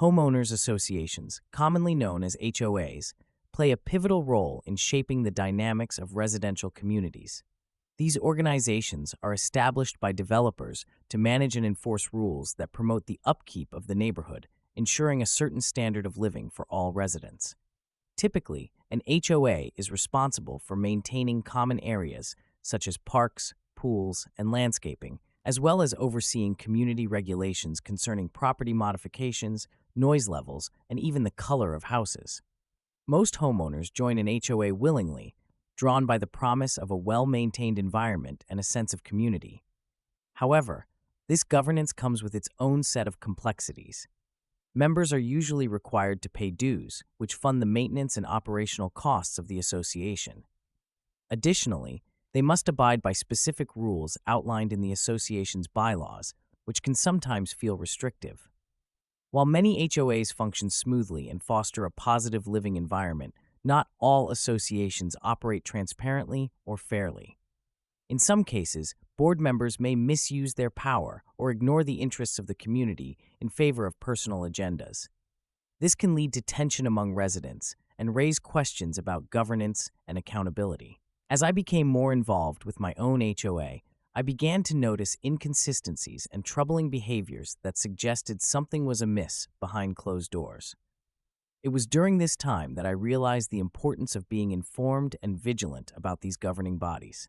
Homeowners Associations, commonly known as HOAs, play a pivotal role in shaping the dynamics of residential communities. These organizations are established by developers to manage and enforce rules that promote the upkeep of the neighborhood, ensuring a certain standard of living for all residents. Typically, an HOA is responsible for maintaining common areas such as parks, pools, and landscaping, as well as overseeing community regulations concerning property modifications, noise levels, and even the color of houses. Most homeowners join an HOA willingly, drawn by the promise of a well-maintained environment and a sense of community. However, this governance comes with its own set of complexities. Members are usually required to pay dues, which fund the maintenance and operational costs of the association. Additionally, they must abide by specific rules outlined in the association's bylaws, which can sometimes feel restrictive. While many HOAs function smoothly and foster a positive living environment, not all associations operate transparently or fairly. In some cases, board members may misuse their power or ignore the interests of the community in favor of personal agendas. This can lead to tension among residents and raise questions about governance and accountability. As I became more involved with my own HOA, I began to notice inconsistencies and troubling behaviors that suggested something was amiss behind closed doors. It was during this time that I realized the importance of being informed and vigilant about these governing bodies.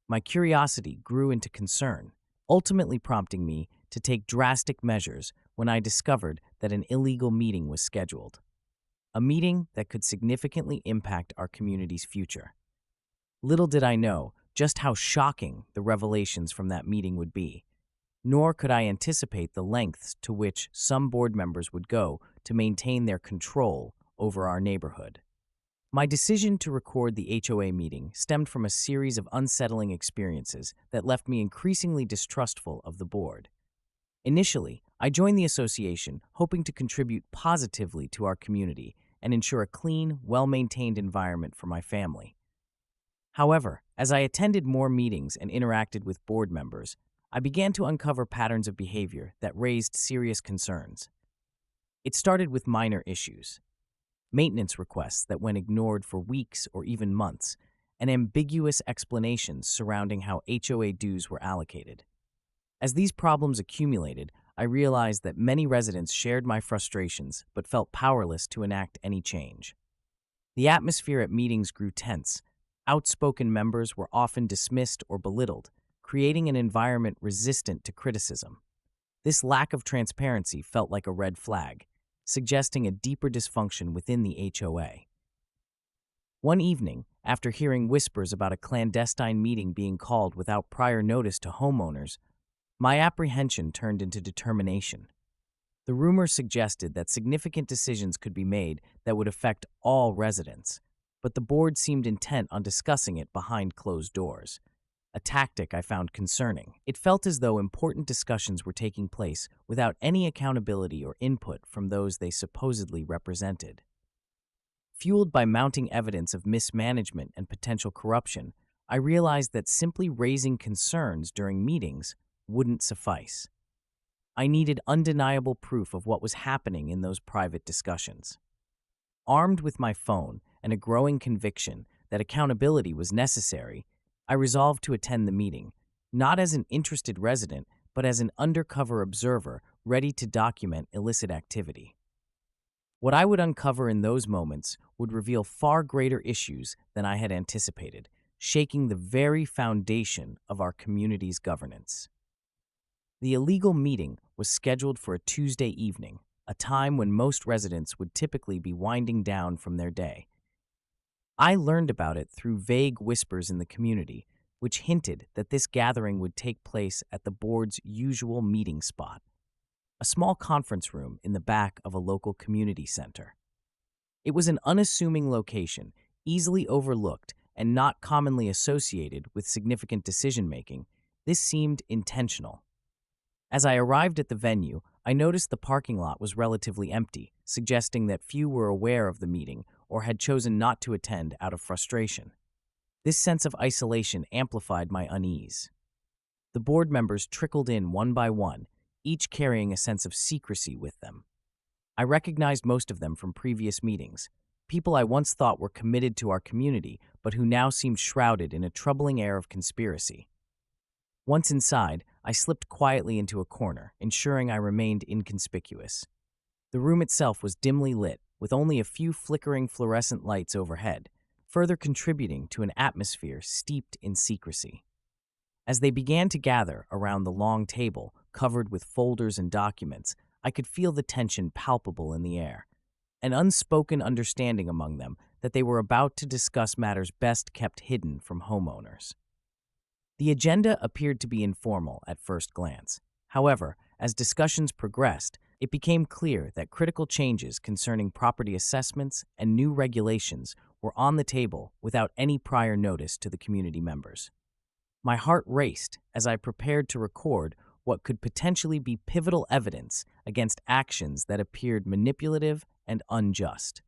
My curiosity grew into concern, ultimately prompting me to take drastic measures when I discovered that an illegal meeting was scheduled. A meeting that could significantly impact our community's future. Little did I know just how shocking the revelations from that meeting would be, nor could I anticipate the lengths to which some board members would go to maintain their control over our neighborhood. My decision to record the HOA meeting stemmed from a series of unsettling experiences that left me increasingly distrustful of the board. Initially, I joined the association hoping to contribute positively to our community and ensure a clean, well-maintained environment for my family. However, as I attended more meetings and interacted with board members, I began to uncover patterns of behavior that raised serious concerns. It started with minor issues: maintenance requests that went ignored for weeks or even months, and ambiguous explanations surrounding how HOA dues were allocated. As these problems accumulated, I realized that many residents shared my frustrations but felt powerless to enact any change. The atmosphere at meetings grew tense. Outspoken members were often dismissed or belittled, creating an environment resistant to criticism. This lack of transparency felt like a red flag, suggesting a deeper dysfunction within the HOA. One evening, after hearing whispers about a clandestine meeting being called without prior notice to homeowners, my apprehension turned into determination. The rumor suggested that significant decisions could be made that would affect all residents, but the board seemed intent on discussing it behind closed doors, a tactic I found concerning. It felt as though important discussions were taking place without any accountability or input from those they supposedly represented. Fueled by mounting evidence of mismanagement and potential corruption, I realized that simply raising concerns during meetings wouldn't suffice. I needed undeniable proof of what was happening in those private discussions. Armed with my phone and a growing conviction that accountability was necessary, I resolved to attend the meeting, not as an interested resident, but as an undercover observer ready to document illicit activity. What I would uncover in those moments would reveal far greater issues than I had anticipated, shaking the very foundation of our community's governance. The illegal meeting was scheduled for a Tuesday evening, a time when most residents would typically be winding down from their day. I learned about it through vague whispers in the community, which hinted that this gathering would take place at the board's usual meeting spot, a small conference room in the back of a local community center. It was an unassuming location, easily overlooked and not commonly associated with significant decision-making. This seemed intentional. As I arrived at the venue, I noticed the parking lot was relatively empty, suggesting that few were aware of the meeting or had chosen not to attend out of frustration. This sense of isolation amplified my unease. The board members trickled in one by one, each carrying a sense of secrecy with them. I recognized most of them from previous meetings, people I once thought were committed to our community, but who now seemed shrouded in a troubling air of conspiracy. Once inside, I slipped quietly into a corner, ensuring I remained inconspicuous. The room itself was dimly lit, with only a few flickering fluorescent lights overhead, further contributing to an atmosphere steeped in secrecy. As they began to gather around the long table, covered with folders and documents, I could feel the tension palpable in the air, an unspoken understanding among them that they were about to discuss matters best kept hidden from homeowners. The agenda appeared to be informal at first glance. However, as discussions progressed, it became clear that critical changes concerning property assessments and new regulations were on the table without any prior notice to the community members. My heart raced as I prepared to record what could potentially be pivotal evidence against actions that appeared manipulative and unjust.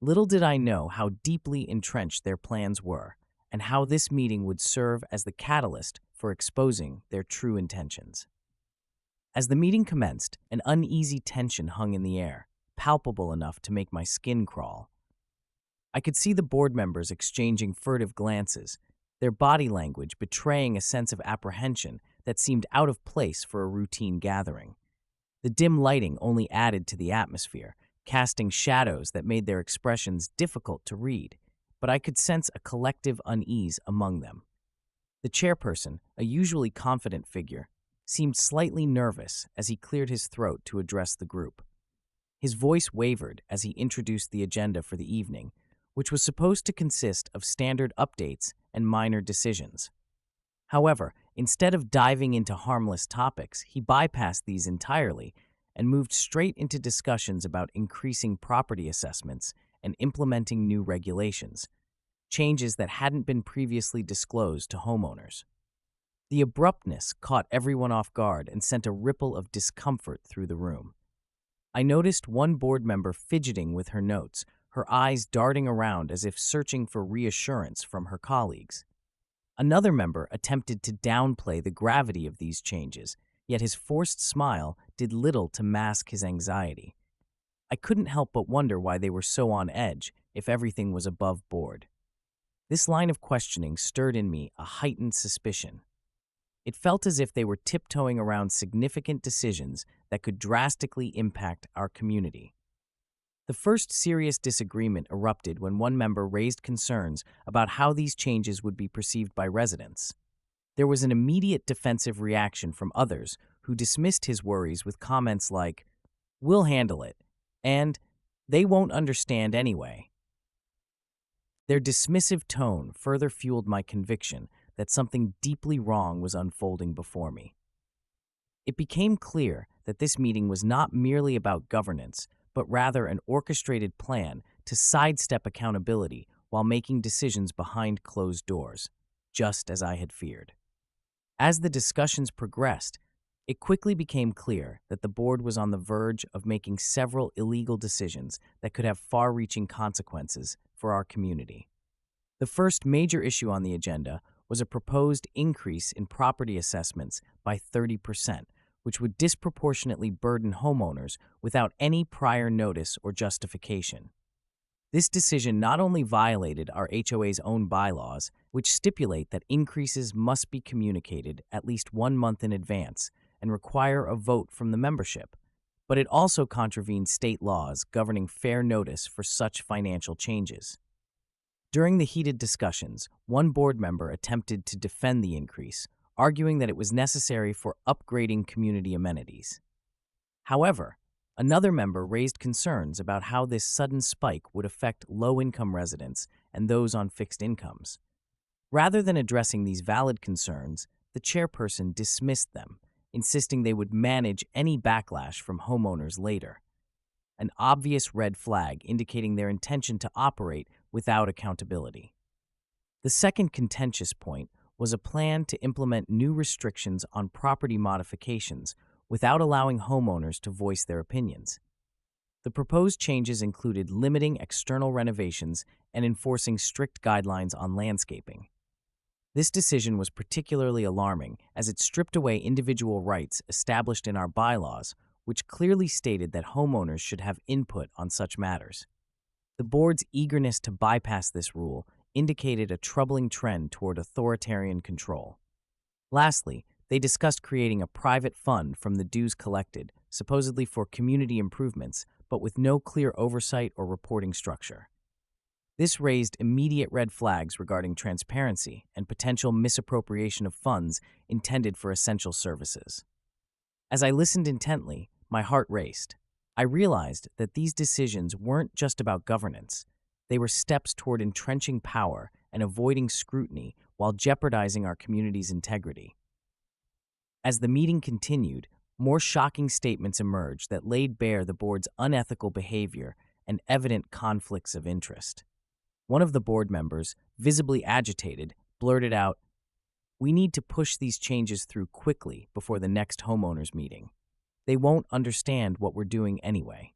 Little did I know how deeply entrenched their plans were, and how this meeting would serve as the catalyst for exposing their true intentions. As the meeting commenced, an uneasy tension hung in the air, palpable enough to make my skin crawl. I could see the board members exchanging furtive glances, their body language betraying a sense of apprehension that seemed out of place for a routine gathering. The dim lighting only added to the atmosphere, casting shadows that made their expressions difficult to read, but I could sense a collective unease among them. The chairperson, a usually confident figure, seemed slightly nervous as he cleared his throat to address the group. His voice wavered as he introduced the agenda for the evening, which was supposed to consist of standard updates and minor decisions. However, instead of diving into harmless topics, he bypassed these entirely and moved straight into discussions about increasing property assessments and implementing new regulations, changes that hadn't been previously disclosed to homeowners. The abruptness caught everyone off guard and sent a ripple of discomfort through the room. I noticed one board member fidgeting with her notes, her eyes darting around as if searching for reassurance from her colleagues. Another member attempted to downplay the gravity of these changes, yet his forced smile did little to mask his anxiety. I couldn't help but wonder why they were so on edge if everything was above board. This line of questioning stirred in me a heightened suspicion. It felt as if they were tiptoeing around significant decisions that could drastically impact our community. The first serious disagreement erupted when one member raised concerns about how these changes would be perceived by residents. There was an immediate defensive reaction from others who dismissed his worries with comments like, "We'll handle it," and "They won't understand anyway." Their dismissive tone further fueled my conviction that something deeply wrong was unfolding before me. It became clear that this meeting was not merely about governance, but rather an orchestrated plan to sidestep accountability while making decisions behind closed doors, just as I had feared. As the discussions progressed, it quickly became clear that the board was on the verge of making several illegal decisions that could have far-reaching consequences for our community. The first major issue on the agenda was a proposed increase in property assessments by 30%, which would disproportionately burden homeowners without any prior notice or justification. This decision not only violated our HOA's own bylaws, which stipulate that increases must be communicated at least 1 month in advance and require a vote from the membership, but it also contravened state laws governing fair notice for such financial changes. During the heated discussions, one board member attempted to defend the increase, arguing that it was necessary for upgrading community amenities. However, another member raised concerns about how this sudden spike would affect low-income residents and those on fixed incomes. Rather than addressing these valid concerns, the chairperson dismissed them, insisting they would manage any backlash from homeowners later, an obvious red flag indicating their intention to operate without accountability. The second contentious point was a plan to implement new restrictions on property modifications without allowing homeowners to voice their opinions. The proposed changes included limiting external renovations and enforcing strict guidelines on landscaping. This decision was particularly alarming as it stripped away individual rights established in our bylaws which clearly stated that homeowners should have input on such matters. The board's eagerness to bypass this rule indicated a troubling trend toward authoritarian control. Lastly, they discussed creating a private fund from the dues collected, supposedly for community improvements, but with no clear oversight or reporting structure. This raised immediate red flags regarding transparency and potential misappropriation of funds intended for essential services. As I listened intently, my heart raced. I realized that these decisions weren't just about governance. They were steps toward entrenching power and avoiding scrutiny while jeopardizing our community's integrity. As the meeting continued, more shocking statements emerged that laid bare the board's unethical behavior and evident conflicts of interest. One of the board members, visibly agitated, blurted out, "We need to push these changes through quickly before the next homeowners meeting. They won't understand what we're doing anyway."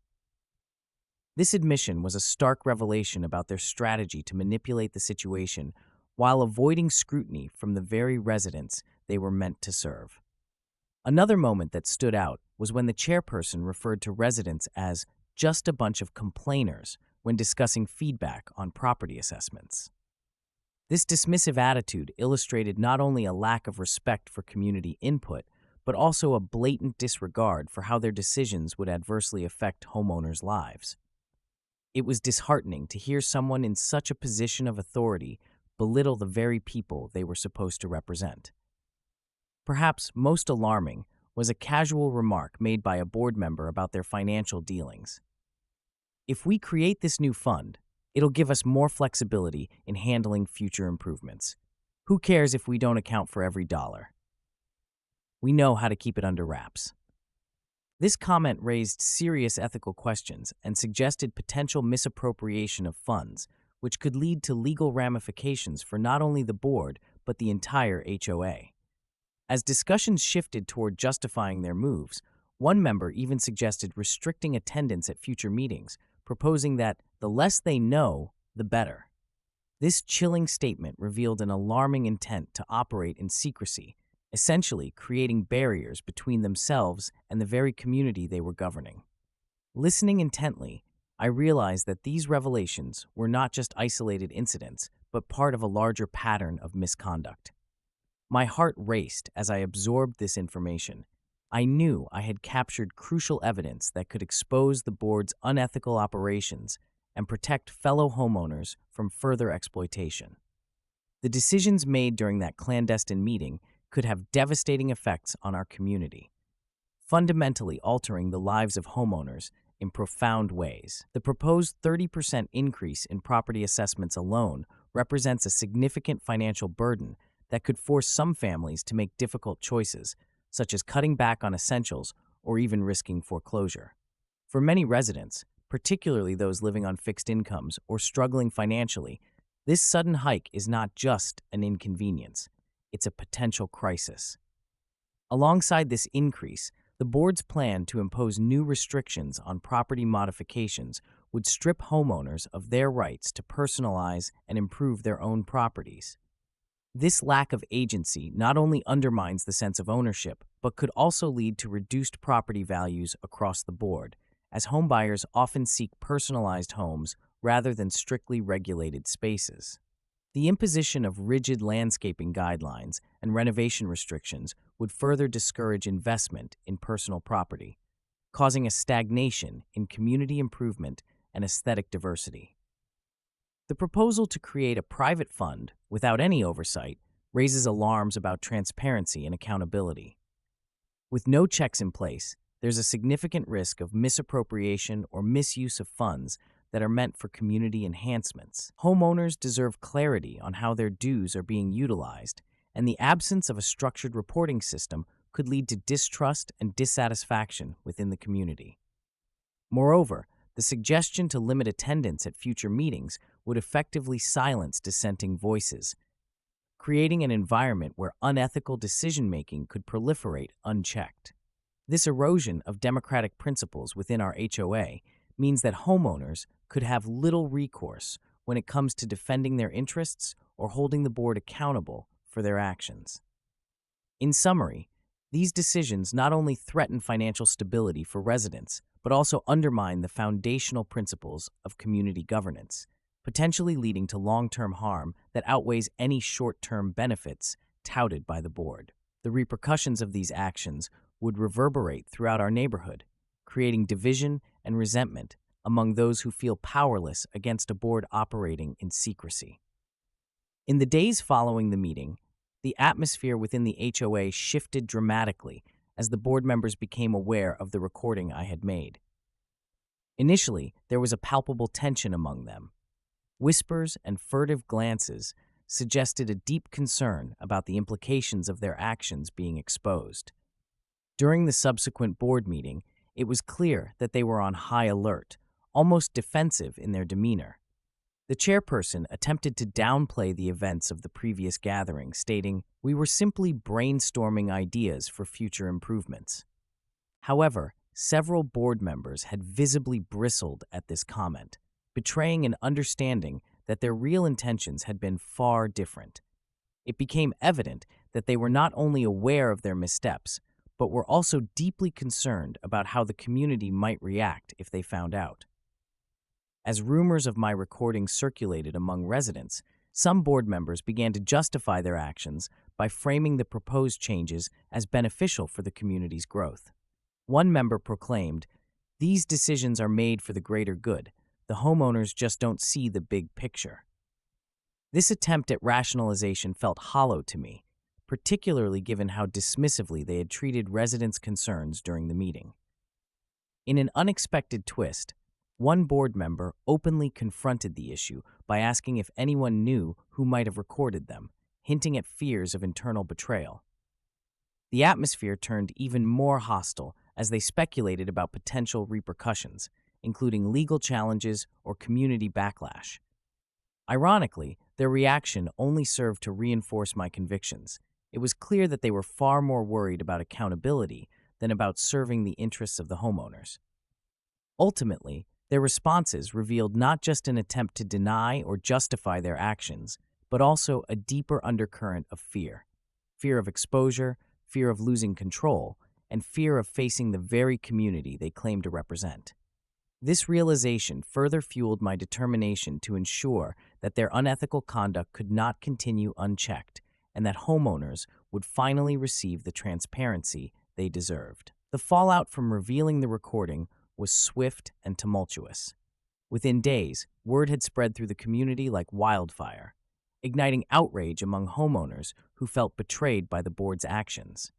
This admission was a stark revelation about their strategy to manipulate the situation while avoiding scrutiny from the very residents they were meant to serve. Another moment that stood out was when the chairperson referred to residents as just a bunch of complainers when discussing feedback on property assessments. This dismissive attitude illustrated not only a lack of respect for community input, but also a blatant disregard for how their decisions would adversely affect homeowners' lives. It was disheartening to hear someone in such a position of authority belittle the very people they were supposed to represent. Perhaps most alarming was a casual remark made by a board member about their financial dealings. "If we create this new fund, it'll give us more flexibility in handling future improvements. Who cares if we don't account for every dollar? We know how to keep it under wraps." This comment raised serious ethical questions and suggested potential misappropriation of funds, which could lead to legal ramifications for not only the board, but the entire HOA. As discussions shifted toward justifying their moves, one member even suggested restricting attendance at future meetings, proposing that the less they know, the better. This chilling statement revealed an alarming intent to operate in secrecy, essentially creating barriers between themselves and the very community they were governing. Listening intently, I realized that these revelations were not just isolated incidents, but part of a larger pattern of misconduct. My heart raced as I absorbed this information. I knew I had captured crucial evidence that could expose the board's unethical operations and protect fellow homeowners from further exploitation. The decisions made during that clandestine meeting could have devastating effects on our community, fundamentally altering the lives of homeowners in profound ways. The proposed 30% increase in property assessments alone represents a significant financial burden that could force some families to make difficult choices, such as cutting back on essentials or even risking foreclosure. For many residents, particularly those living on fixed incomes or struggling financially, this sudden hike is not just an inconvenience, it's a potential crisis. Alongside this increase, the board's plan to impose new restrictions on property modifications would strip homeowners of their rights to personalize and improve their own properties. This lack of agency not only undermines the sense of ownership, but could also lead to reduced property values across the board, as homebuyers often seek personalized homes rather than strictly regulated spaces. The imposition of rigid landscaping guidelines and renovation restrictions would further discourage investment in personal property, causing a stagnation in community improvement and aesthetic diversity. The proposal to create a private fund without any oversight raises alarms about transparency and accountability. With no checks in place, there's a significant risk of misappropriation or misuse of funds that are meant for community enhancements. Homeowners deserve clarity on how their dues are being utilized, and the absence of a structured reporting system could lead to distrust and dissatisfaction within the community. Moreover, the suggestion to limit attendance at future meetings would effectively silence dissenting voices, creating an environment where unethical decision-making could proliferate unchecked. This erosion of democratic principles within our HOA means that homeowners could have little recourse when it comes to defending their interests or holding the board accountable for their actions. In summary, These decisions not only threaten financial stability for residents, but also undermine the foundational principles of community governance, potentially leading to long-term harm that outweighs any short-term benefits touted by the board. The repercussions of these actions would reverberate throughout our neighborhood, creating division and resentment among those who feel powerless against a board operating in secrecy. In the days following the meeting, the atmosphere within the HOA shifted dramatically as the board members became aware of the recording I had made. Initially, there was a palpable tension among them. Whispers and furtive glances suggested a deep concern about the implications of their actions being exposed. During the subsequent board meeting, it was clear that they were on high alert, almost defensive in their demeanor. The chairperson attempted to downplay the events of the previous gathering, stating, "We were simply brainstorming ideas for future improvements." However, several board members had visibly bristled at this comment, betraying an understanding that their real intentions had been far different. It became evident that they were not only aware of their missteps, but were also deeply concerned about how the community might react if they found out. As rumors of my recording circulated among residents, some board members began to justify their actions by framing the proposed changes as beneficial for the community's growth. One member proclaimed, "These decisions are made for the greater good. The homeowners just don't see the big picture." This attempt at rationalization felt hollow to me, particularly given how dismissively they had treated residents' concerns during the meeting. In an unexpected twist, one board member openly confronted the issue by asking if anyone knew who might have recorded them, hinting at fears of internal betrayal. The atmosphere turned even more hostile as they speculated about potential repercussions, including legal challenges or community backlash. Ironically, their reaction only served to reinforce my convictions. It was clear that they were far more worried about accountability than about serving the interests of the homeowners. Ultimately, their responses revealed not just an attempt to deny or justify their actions, but also a deeper undercurrent of fear. Fear of exposure, fear of losing control, and fear of facing the very community they claim to represent. This realization further fueled my determination to ensure that their unethical conduct could not continue unchecked and that homeowners would finally receive the transparency they deserved. The fallout from revealing the recording was swift and tumultuous. Within days, word had spread through the community like wildfire, igniting outrage among homeowners who felt betrayed by the board's actions.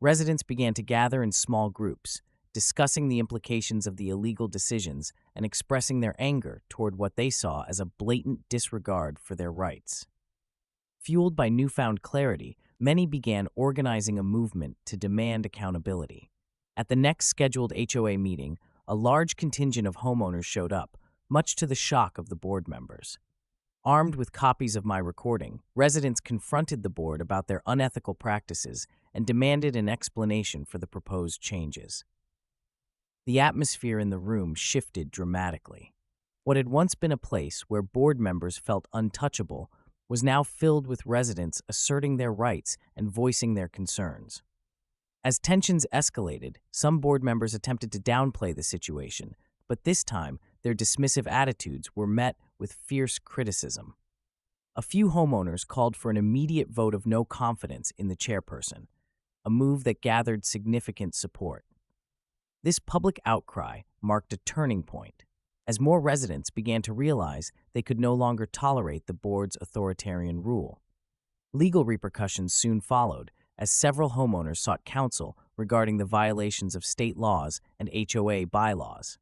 Residents began to gather in small groups, discussing the implications of the illegal decisions and expressing their anger toward what they saw as a blatant disregard for their rights. Fueled by newfound clarity, many began organizing a movement to demand accountability. At the next scheduled HOA meeting, a large contingent of homeowners showed up, much to the shock of the board members. Armed with copies of my recording, residents confronted the board about their unethical practices and demanded an explanation for the proposed changes. The atmosphere in the room shifted dramatically. What had once been a place where board members felt untouchable was now filled with residents asserting their rights and voicing their concerns. As tensions escalated, some board members attempted to downplay the situation, but this time their dismissive attitudes were met with fierce criticism. A few homeowners called for an immediate vote of no confidence in the chairperson, a move that gathered significant support. This public outcry marked a turning point, as more residents began to realize they could no longer tolerate the board's authoritarian rule. Legal repercussions soon followed, as several homeowners sought counsel regarding the violations of state laws and HOA bylaws.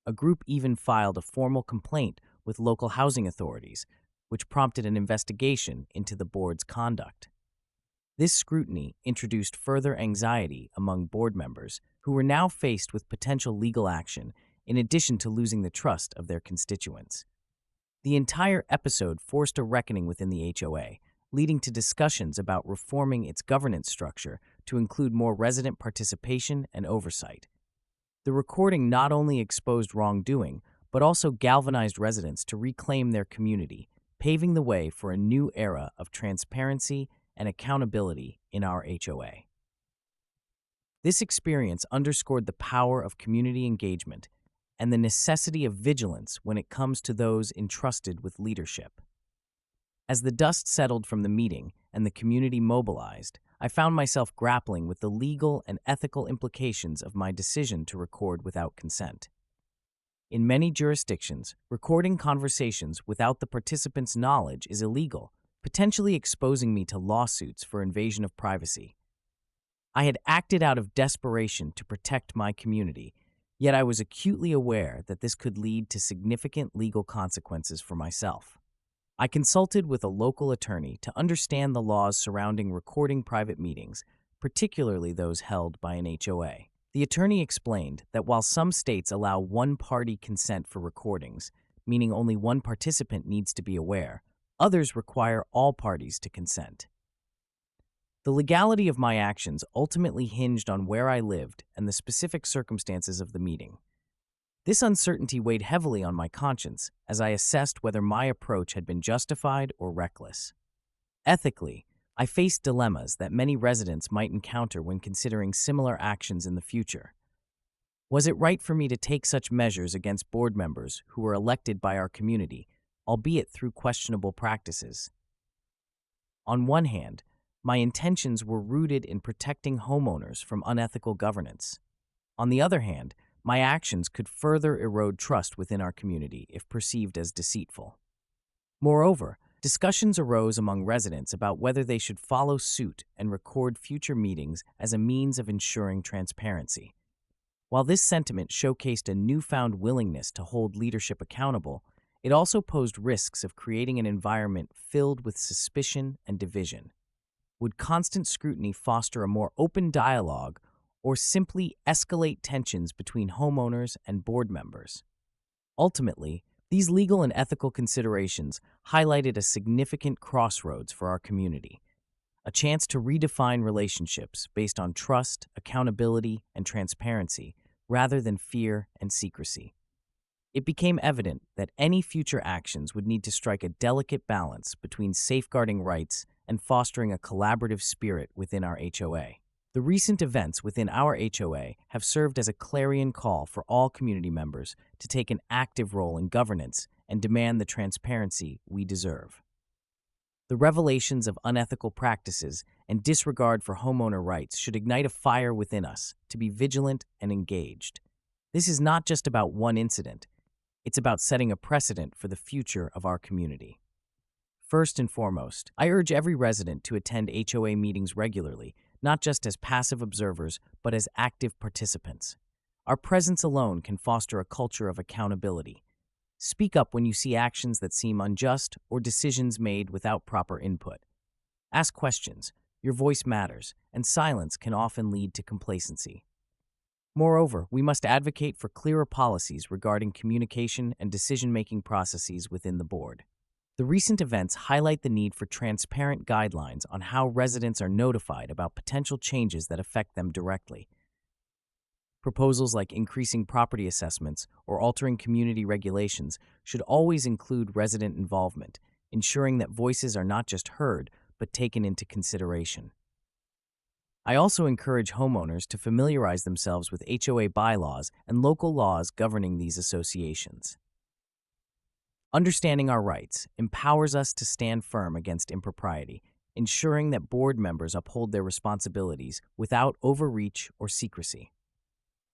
A group even filed a formal complaint with local housing authorities, which prompted an investigation into the board's conduct. This scrutiny introduced further anxiety among board members who were now faced with potential legal action in addition to losing the trust of their constituents. The entire episode forced a reckoning within the HOA, leading to discussions about reforming its governance structure to include more resident participation and oversight. The recording not only exposed wrongdoing, but also galvanized residents to reclaim their community, paving the way for a new era of transparency and accountability in our HOA. This experience underscored the power of community engagement and the necessity of vigilance when it comes to those entrusted with leadership. As the dust settled from the meeting and the community mobilized, I found myself grappling with the legal and ethical implications of my decision to record without consent. In many jurisdictions, recording conversations without the participants' knowledge is illegal, potentially exposing me to lawsuits for invasion of privacy. I had acted out of desperation to protect my community, yet I was acutely aware that this could lead to significant legal consequences for myself. I consulted with a local attorney to understand the laws surrounding recording private meetings, particularly those held by an HOA. The attorney explained that while some states allow one-party consent for recordings, meaning only one participant needs to be aware, others require all parties to consent. The legality of my actions ultimately hinged on where I lived and the specific circumstances of the meeting. This uncertainty weighed heavily on my conscience as I assessed whether my approach had been justified or reckless. Ethically, I faced dilemmas that many residents might encounter when considering similar actions in the future. Was it right for me to take such measures against board members who were elected by our community, albeit through questionable practices? On one hand, my intentions were rooted in protecting homeowners from unethical governance. On the other hand, my actions could further erode trust within our community if perceived as deceitful. Moreover, discussions arose among residents about whether they should follow suit and record future meetings as a means of ensuring transparency. While this sentiment showcased a newfound willingness to hold leadership accountable, it also posed risks of creating an environment filled with suspicion and division. Would constant scrutiny foster a more open dialogue or simply escalate tensions between homeowners and board members? Ultimately, these legal and ethical considerations highlighted a significant crossroads for our community, a chance to redefine relationships based on trust, accountability, and transparency, rather than fear and secrecy. It became evident that any future actions would need to strike a delicate balance between safeguarding rights and fostering a collaborative spirit within our HOA. The recent events within our HOA have served as a clarion call for all community members to take an active role in governance and demand the transparency we deserve. The revelations of unethical practices and disregard for homeowner rights should ignite a fire within us to be vigilant and engaged. This is not just about one incident. It's about setting a precedent for the future of our community. First and foremost, I urge every resident to attend HOA meetings regularly, not just as passive observers, but as active participants. Our presence alone can foster a culture of accountability. Speak up when you see actions that seem unjust or decisions made without proper input. Ask questions. Your voice matters, and silence can often lead to complacency. Moreover, we must advocate for clearer policies regarding communication and decision-making processes within the board. The recent events highlight the need for transparent guidelines on how residents are notified about potential changes that affect them directly. Proposals like increasing property assessments or altering community regulations should always include resident involvement, ensuring that voices are not just heard, but taken into consideration. I also encourage homeowners to familiarize themselves with HOA bylaws and local laws governing these associations. Understanding our rights empowers us to stand firm against impropriety, ensuring that board members uphold their responsibilities without overreach or secrecy.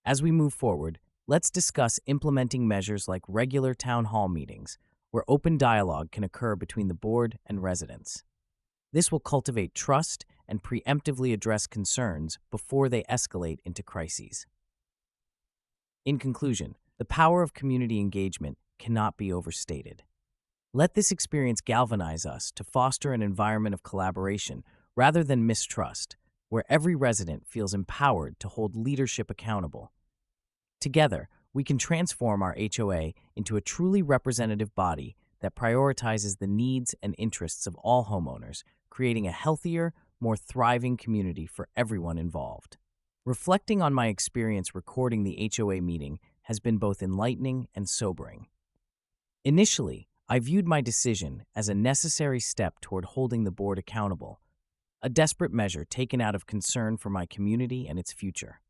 As we move forward, let's discuss implementing measures like regular town hall meetings, where open dialogue can occur between the board and residents. This will cultivate trust and preemptively address concerns before they escalate into crises. In conclusion, the power of community engagement cannot be overstated. Let this experience galvanize us to foster an environment of collaboration rather than mistrust, where every resident feels empowered to hold leadership accountable. Together, we can transform our HOA into a truly representative body that prioritizes the needs and interests of all homeowners, creating a healthier, more thriving community for everyone involved. Reflecting on my experience recording the HOA meeting has been both enlightening and sobering. Initially, I viewed my decision as a necessary step toward holding the board accountable, a desperate measure taken out of concern for my community and its future.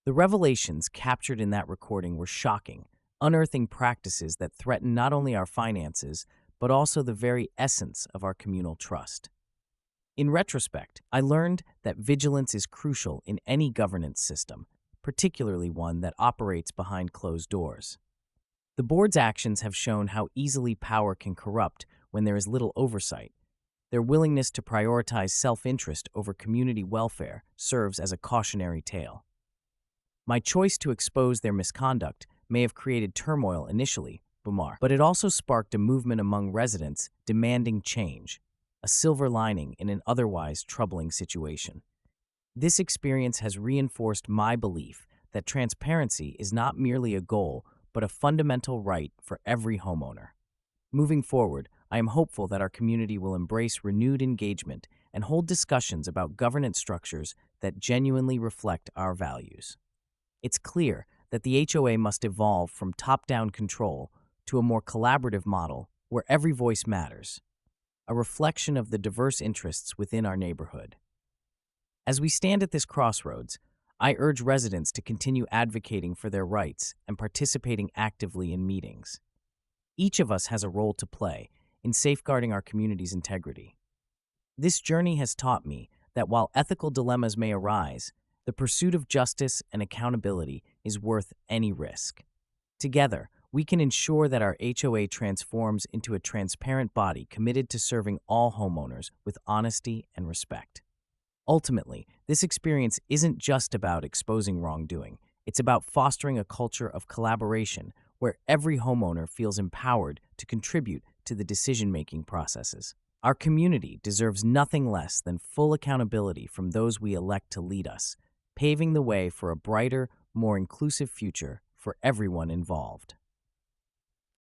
The revelations captured in that recording were shocking, unearthing practices that threaten not only our finances, but also the very essence of our communal trust. In retrospect, I learned that vigilance is crucial in any governance system, particularly one that operates behind closed doors. The board's actions have shown how easily power can corrupt when there is little oversight. Their willingness to prioritize self-interest over community welfare serves as a cautionary tale. My choice to expose their misconduct may have created turmoil initially, but it also sparked a movement among residents demanding change, a silver lining in an otherwise troubling situation. This experience has reinforced my belief that transparency is not merely a goal, but a fundamental right for every homeowner. Moving forward, I am hopeful that our community will embrace renewed engagement and hold discussions about governance structures that genuinely reflect our values. It's clear that the HOA must evolve from top-down control to a more collaborative model where every voice matters, a reflection of the diverse interests within our neighborhood. As we stand at this crossroads, I urge residents to continue advocating for their rights and participating actively in meetings. Each of us has a role to play in safeguarding our community's integrity. This journey has taught me that while ethical dilemmas may arise, the pursuit of justice and accountability is worth any risk. Together, we can ensure that our HOA transforms into a transparent body committed to serving all homeowners with honesty and respect. Ultimately, this experience isn't just about exposing wrongdoing. It's about fostering a culture of collaboration where every homeowner feels empowered to contribute to the decision-making processes. Our community deserves nothing less than full accountability from those we elect to lead us, paving the way for a brighter, more inclusive future for everyone involved.